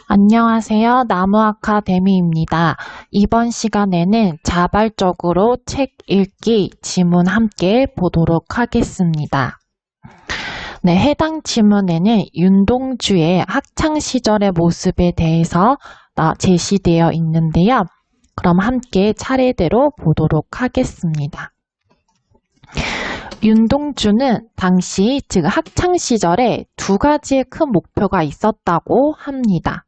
안녕하세요. 나무아카데미입니다. 이번 시간에는 자발적으로 책 읽기 지문 함께 보도록 하겠습니다. 네, 해당 지문에는 윤동주의 학창시절의 모습에 대해서 제시되어 있는데요. 그럼 함께 차례대로 보도록 하겠습니다. 윤동주는 당시 즉 학창시절에 두 가지의 큰 목표가 있었다고 합니다.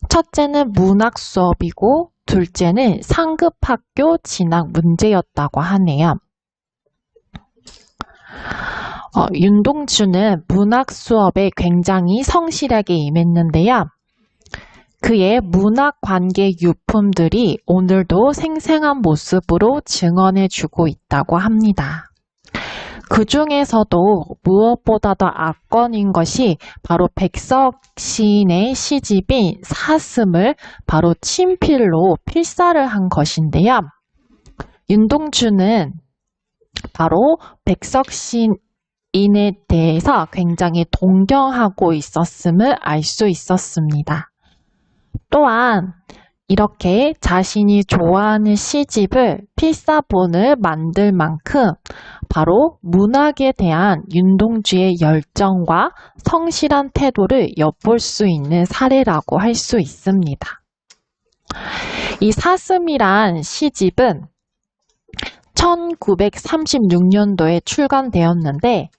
첫째는 문학 수업이고 둘째는 상급학교 진학 문제였다고 하네요. 윤동주는 문학 수업에 굉장히 성실하게 임했는데요. 그의 문학 관계 유품들이 오늘도 생생한 모습으로 증언해주고 있다고 합니다. 그 중에서도 무엇보다도 압권인 것이 바로 백석 시인의 시집인 사슴을 바로 친필로 필사를 한 것인데요. 윤동주는 바로 백석 시인에 대해서 굉장히 동경하고 있었음을 알 수 있었습니다. 또한 이렇게 자신이 좋아하는 시집을 필사본을 만들 만큼 바로 문학에 대한 윤동주의 열정과 성실한 태도를 엿볼 수 있는 사례라고 할 수 있습니다. 이 사슴이란 시집은 1936년도에 출간되었는데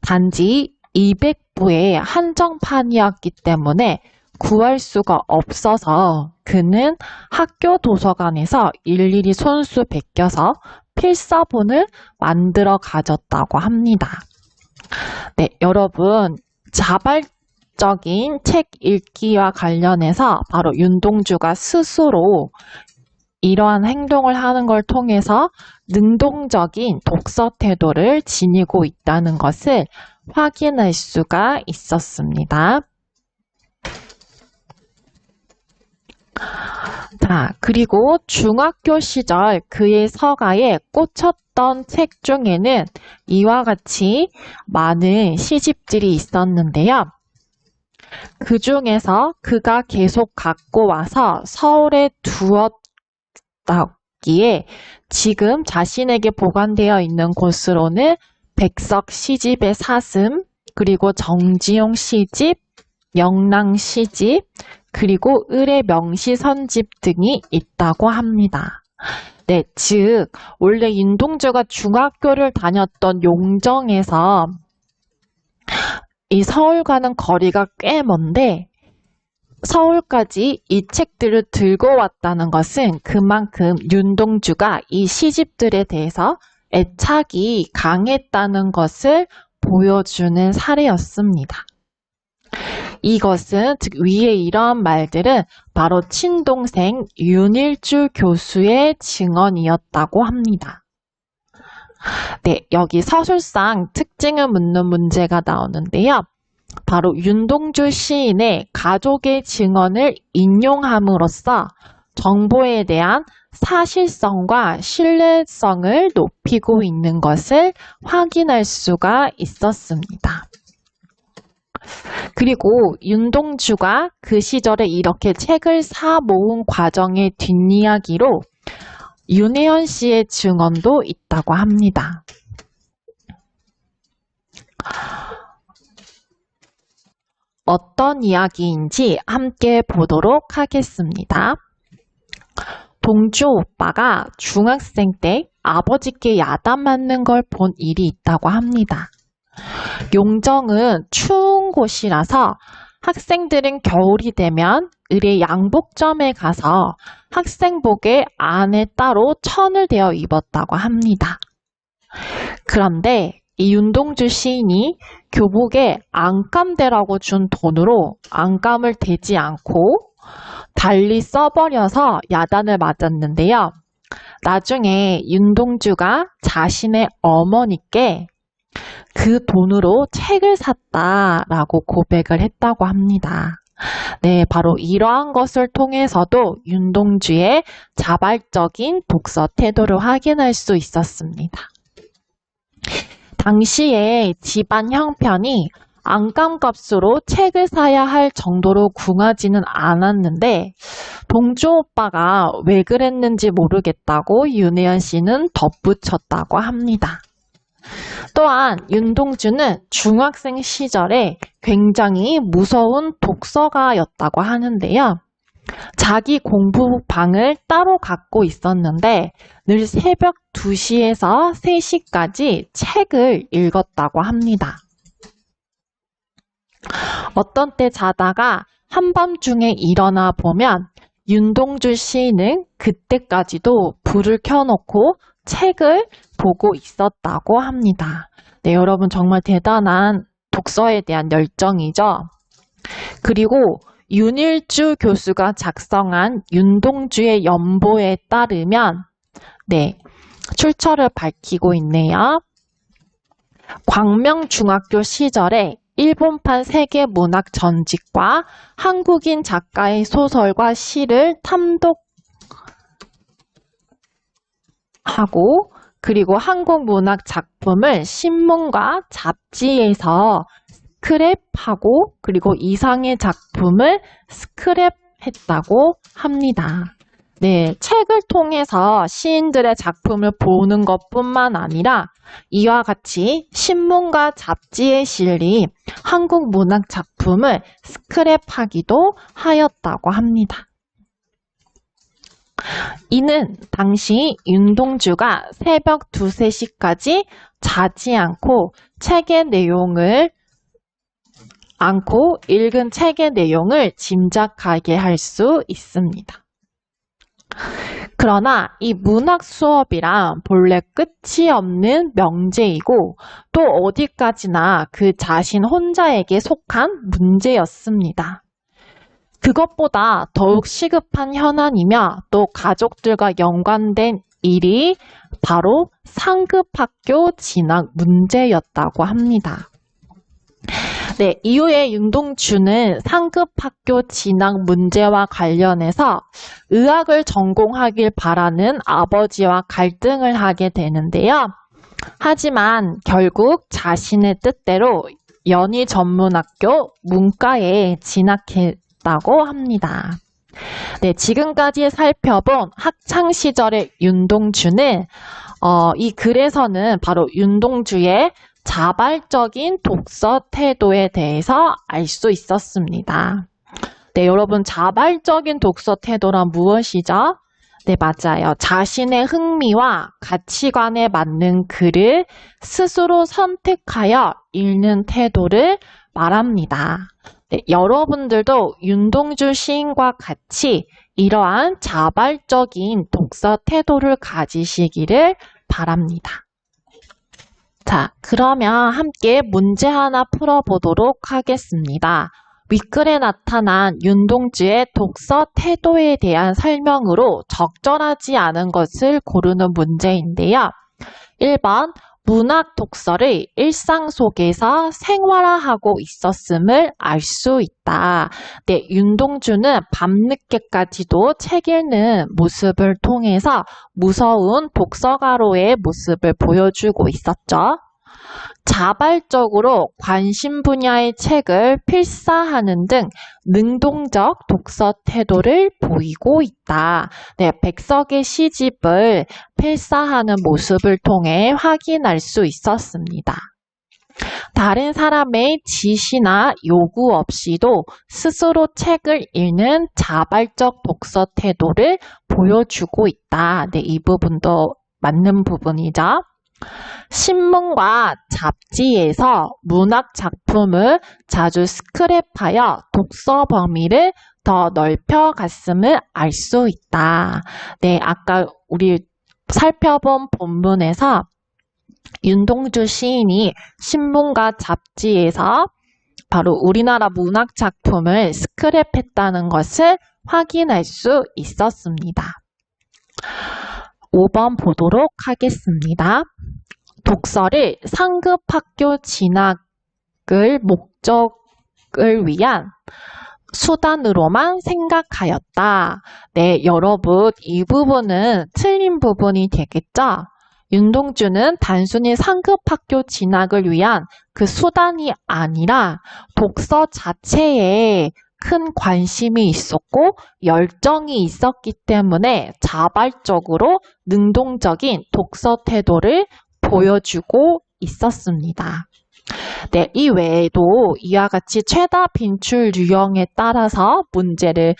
단지 200부의 한정판이었기 때문에 구할 수가 없어서 그는 학교 도서관에서 일일이 손수 베껴서 필사본을 만들어 가졌다고 합니다. 네, 여러분 자발적인 책 읽기와 관련해서 바로 윤동주가 스스로 이러한 행동을 하는 걸 통해서 능동적인 독서 태도를 지니고 있다는 것을 확인할 수가 있었습니다. 자, 그리고 중학교 시절 그의 서가에 꽂혔던 책 중에는 이와 같이 많은 시집들이 있었는데요. 그 중에서 그가 계속 갖고 와서 서울에 두었다기에 지금 자신에게 보관되어 있는 곳으로는 백석 시집의 사슴, 그리고 정지용 시집, 영랑 시집, 그리고 을의 명시선집 등이 있다고 합니다. 네, 즉 원래 윤동주가 중학교를 다녔던 용정에서 이 서울과는 거리가 꽤 먼데 서울까지 이 책들을 들고 왔다는 것은 그만큼 윤동주가 이 시집들에 대해서 애착이 강했다는 것을 보여주는 사례였습니다. 이것은 즉 위에 이러한 말들은 바로 친동생 윤일주 교수의 증언이었다고 합니다. 네, 여기 서술상 특징을 묻는 문제가 나오는데요. 바로 윤동주 시인의 가족의 증언을 인용함으로써 정보에 대한 사실성과 신뢰성을 높이고 있는 것을 확인할 수가 있었습니다. 그리고 윤동주가 그 시절에 이렇게 책을 사 모은 과정의 뒷이야기로 윤혜연 씨의 증언도 있다고 합니다. 어떤 이야기인지 함께 보도록 하겠습니다. 동주 오빠가 중학생 때 아버지께 야단 맞는 걸 본 일이 있다고 합니다. 용정은 추운 곳이라서 학생들은 겨울이 되면 을의 양복점에 가서 학생복에 안에 따로 천을 대어 입었다고 합니다. 그런데 이 윤동주 시인이 교복에 안감대라고 준 돈으로 안감을 대지 않고 달리 써버려서 야단을 맞았는데요. 나중에 윤동주가 자신의 어머니께 그 돈으로 책을 샀다라고 고백을 했다고 합니다. 네, 바로 이러한 것을 통해서도 윤동주의 자발적인 독서 태도를 확인할 수 있었습니다. 당시에 집안 형편이 안감값으로 책을 사야 할 정도로 궁하지는 않았는데 동주 오빠가 왜 그랬는지 모르겠다고 윤혜연 씨는 덧붙였다고 합니다. 또한 윤동주는 중학생 시절에 굉장히 무서운 독서가였다고 하는데요. 자기 공부방을 따로 갖고 있었는데 늘 새벽 2시에서 3시까지 책을 읽었다고 합니다. 어떤 때 자다가 한밤중에 일어나 보면 윤동주 시인은 그때까지도 불을 켜놓고 책을 보고 있었다고 합니다. 네, 여러분 정말 대단한 독서에 대한 열정이죠. 그리고 윤일주 교수가 작성한 윤동주의 연보에 따르면 네, 출처를 밝히고 있네요. 광명중학교 시절에 일본판 세계문학 전집과 한국인 작가의 소설과 시를 탐독하고 그리고 한국 문학 작품을 신문과 잡지에서 스크랩하고 그리고 이상의 작품을 스크랩했다고 합니다. 네, 책을 통해서 시인들의 작품을 보는 것뿐만 아니라 이와 같이 신문과 잡지에 실린 한국 문학 작품을 스크랩하기도 하였다고 합니다. 이는 당시 윤동주가 새벽 2, 3시까지 자지 않고 읽은 책의 내용을 짐작하게 할 수 있습니다. 그러나 이 문학 수업이란 본래 끝이 없는 명제이고 또 어디까지나 그 자신 혼자에게 속한 문제였습니다. 그것보다 더욱 시급한 현안이며 또 가족들과 연관된 일이 바로 상급학교 진학 문제였다고 합니다. 네, 이후에 윤동주는 상급학교 진학 문제와 관련해서 의학을 전공하길 바라는 아버지와 갈등을 하게 되는데요. 하지만 결국 자신의 뜻대로 연희전문학교 문과에 진학했다고 합니다. 네, 지금까지 살펴본 학창시절의 윤동주는 이 글에서는 바로 윤동주의 자발적인 독서 태도에 대해서 알 수 있었습니다. 네, 여러분 자발적인 독서 태도란 무엇이죠? 네, 맞아요. 자신의 흥미와 가치관에 맞는 글을 스스로 선택하여 읽는 태도를 말합니다. 네, 여러분들도 윤동주 시인과 같이 이러한 자발적인 독서 태도를 가지시기를 바랍니다. 자, 그러면 함께 문제 하나 풀어보도록 하겠습니다. 윗글에 나타난 윤동주의 독서 태도에 대한 설명으로 적절하지 않은 것을 고르는 문제인데요. 1번, 문학 독서를 일상 속에서 생활화하고 있었음을 알 수 있다. 네, 윤동주는 밤늦게까지도 책 읽는 모습을 통해서 무서운 독서가로의 모습을 보여주고 있었죠. 자발적으로 관심 분야의 책을 필사하는 등 능동적 독서 태도를 보이고 있다. 네, 백석의 시집을 필사하는 모습을 통해 확인할 수 있었습니다. 다른 사람의 지시나 요구 없이도 스스로 책을 읽는 자발적 독서 태도를 보여주고 있다. 네, 이 부분도 맞는 부분이죠. 신문과 잡지에서 문학 작품을 자주 스크랩하여 독서 범위를 더 넓혀갔음을 알 수 있다. 네, 아까 우리 살펴본 본문에서 윤동주 시인이 신문과 잡지에서 바로 우리나라 문학 작품을 스크랩했다는 것을 확인할 수 있었습니다. 5번 보도록 하겠습니다. 독서를 상급학교 진학을 목적을 위한 수단으로만 생각하였다. 네, 여러분 이 부분은 틀린 부분이 되겠죠? 윤동주는 단순히 상급 학교 진학을 위한 그 수단이 아니라 독서 자체에 큰 관심이 있었고 열정이 있었기 때문에 자발적으로 능동적인 독서 태도를 보여주고 있었습니다. 네, 이 외에도 이와 같이 최다 빈출 유형에 따라서 문제를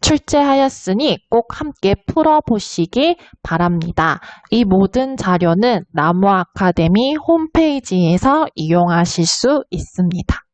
출제하였으니 꼭 함께 풀어보시기 바랍니다. 이 모든 자료는 나무 아카데미 홈페이지에서 이용하실 수 있습니다.